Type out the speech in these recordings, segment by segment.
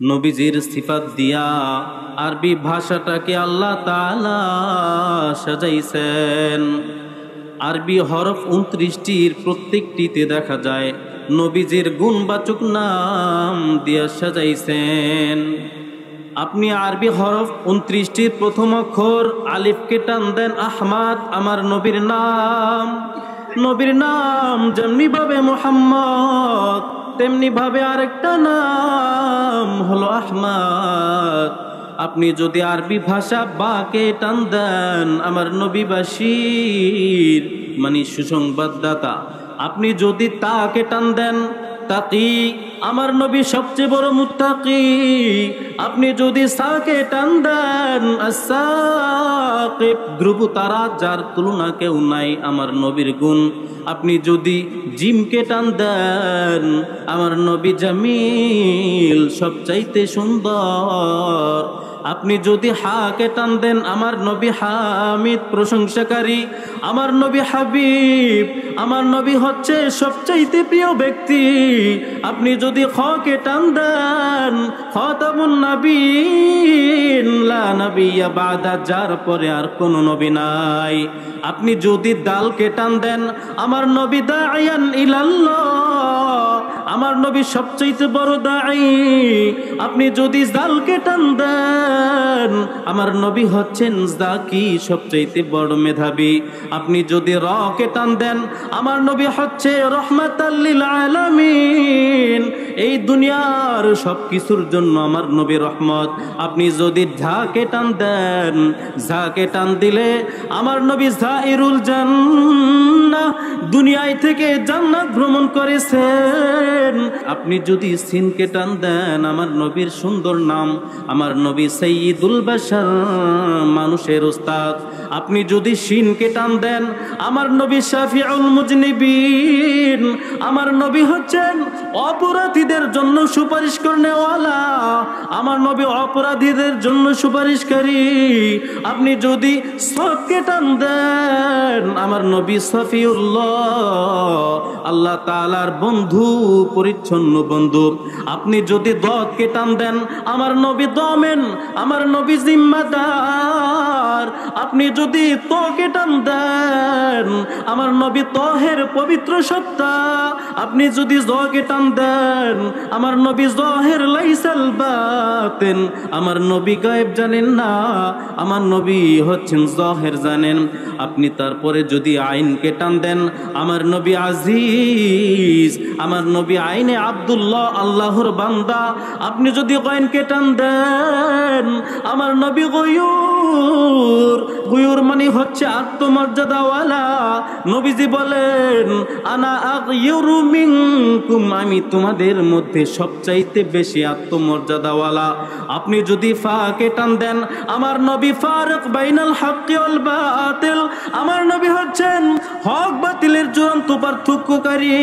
নবীজির সিফাত দিয়া আরবি ভাষাটাকে আল্লাহ তাআলা সাজাইছেন। আরবি হরফ 29টির প্রত্যেকটিতে দেখা যায় নবীজির গুণবাচক নাম দিয়া সাজাইছেন। আপনি আরবি হরফ 29টির প্রথম অক্ষর আলিফকে টান দেন আহমাদ, আমার নবীর নাম। নবীর নাম যেমনি ভাবে মুহাম্মদ, তেমনি ভাবে আরেকটা নাম হলো আহমদ। আপনি যদি আরবি ভাষা বাকে টান দেন, আমার নবী বাশীর মানে সুসংবাদদাতা। আপনি যদি তাকে টান দেন, তাকি, আমার নবী সবচেয়ে বড় মুত্তাকি। আপনি যদি সাকে টান দেন, আস-সাকিব, ধ্রুব তারা যার তুলনা কেউ নাই, আমার নবীর গুণ। আপনি যদি জিমকে টান দেন, আমার নবী জামিল, সবচাইতে সুন্দর। আপনি যদি হাকে টান দেন, আমার নবী হামিদ, প্রশংসাকারী। আমার নবী হাবিব, আমার নবী হচ্ছে সবচাইতে প্রিয় ব্যক্তি। আপনি যদি খকে টান দেন, খাতামুন নবীন, লা নবিয়্যা বাদা, যার পরে আর কোনো নবী নাই। আপনি যদি দালকে টান দেন, আমার নবী দাইয়ান ইলাল্লাহ, আমার নবী সবচাইতে বড় দাঈ। আপনি যদি জালকে টান দেন, আমার নবী হচ্ছেন জাকি, সবচাইতে বড় মেধাবী। আপনি যদি রকে টান দেন, আমার নবী হচ্ছে রহমাতাল লিল আলামিন, এই দুনিয়ার সব কিছুর জন্য আমার নবী রহমত। আপনি যদি ঝাকে টান দেন, ঝাকে টান দিলে আমার নবী জাইরুল জান্নাহ, দুনিয়ায় থেকে জান্নাত ভ্রমণ করেছেন। আপনি যদি সিনকে টান দেন, আমার নবীর সুন্দর নাম, আমার নবী সাইয়্যিদুল বাশার, মানুষের উস্তাদ। আপনি যদি শিনকে টান দেন, আমার নবী শাফিউল মুজনিবিন, আমার নবী হচ্ছেন অপরাধীদের জন্য সুপারিশ করনেওয়ালা, আমার নবী অপরাধীদের জন্য সুপারিশকারী। আপনি যদি সদকে টান দেন, আমার নবী সফিউল্লাহ, আল্লাহ তাআলার বন্ধু, পরিচ্ছন্ন বন্ধু। আপনি যদি দকে টান দেন, আমার নবী দমেন, আমার নবী জিম্মাদার। আপনি যদি তকে টান দেন, আমার নবী তহের, পবিত্র সত্তা। আপনি যদি জকে টান দেন, আমার নবী জহের লাইসাল বাতিন, আমার নবী গায়েব জানেন না, আমার নবী হচ্ছেন জহের জানেন। আপনি তারপরে যদি আইনকে টান দেন, আমার নবী আজিজ, আমার নবী আইনে আব্দুল্লাহ, আল্লাহর বান্দা। আপনি যদি গয়নকে টান দেন, আমার নবী গয়ুর, গয়ুর মানে হচ্ছে আত্মমর্যাদাওয়ালা। নবীজি বলেন, আনা আগয়ুরু মিনকুম, আমি তোমাদের মধ্যে সবচাইতে বেশি আত্মমর্যাদাওয়ালা। আপনি যদি ফাকে টান দেন, আমার নবী ফারুক বাইনাল হক ওয়াল বাতিল, আমার নবী হচ্ছেন হক বাতিলের চূড়ান্ত পার্থক্যকারী।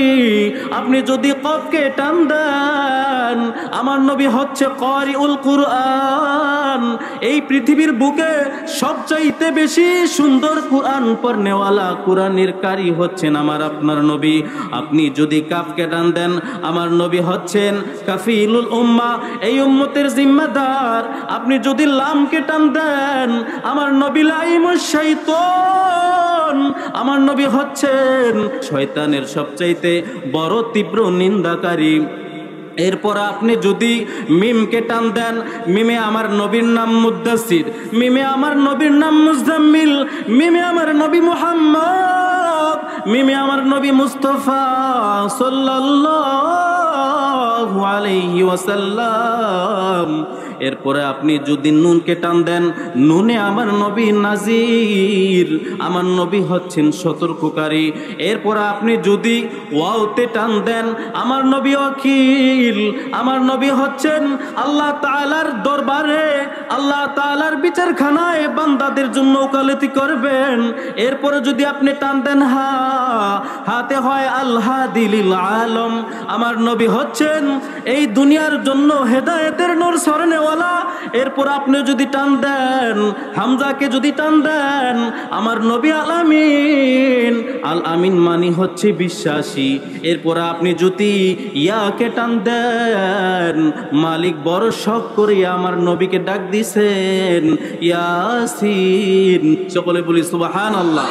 আপনি যদি কফকে টান দেন, আমার নবী হচ্ছে কারিউল কুরআন, এই পৃথিবীর বুকে সবচাইতে বেশি সুন্দর কুরআন পড়নেওয়ালা, কুরআনের কারি হচ্ছেন আমার আপনার নবী। আপনি যদি কাফকে টান দেন, আমার নবী হচ্ছেন কাফিলুল উম্মাহ, এই উম্মতের জিম্মাদার। আপনি যদি লামকে টান দেন, আমার নবী লাইমুশ শাইতান, আমার নবী হচ্ছেন শয়তানের সবচাইতে বড় তীব্র নিন্দাকারী। এরপর আপনি যদি মিমকে টান দেন, মিমে আমার নবীর নাম মুদ্দাসির, মিমে আমার নবীর নাম মুজাম্মিল, মিমে আমার নবী মুহাম্মদ, মিমে আমার নবী মুস্তাফা সাল্লাল্লাহু আলাইহি ওয়াসাল্লাম। এরপরে আপনি যদি নুনকে টান দেন, নুনে আমার নবী নাজির, আমার নবী হচ্ছেন সতর্ককারী। এরপরে আপনি যদি ওয়াওতে টান দেন, আমার নবী ওয়াকিল, আমার নবী হচ্ছেন আল্লাহ তাআলার দরবারে, আল্লাহ তাআলার বিচারখানায় বান্দাদের জন্য ওকালতি করবেন। এরপরে যদি আপনি টান দেন হা, হাতে হয় আল্লাহ দিলিল আলম, আমার নবী হচ্ছেন এই দুনিয়ার জন্য হেদায়েতের নূর ছড়ানো রিক্সাওয়ালা। এরপর আপনি যদি টান দেন হামজাকে, যদি টান দেন আমার নবী আল আমিন, আল আমিন মানি হচ্ছে বিশ্বাসী। এরপর আপনি যদি ইয়াকে টান দেন মালিক বড় শখ করে আমার নবীকে ডাক দিছেন ইয়াসিন। সকলে বলি সুবহানাল্লাহ।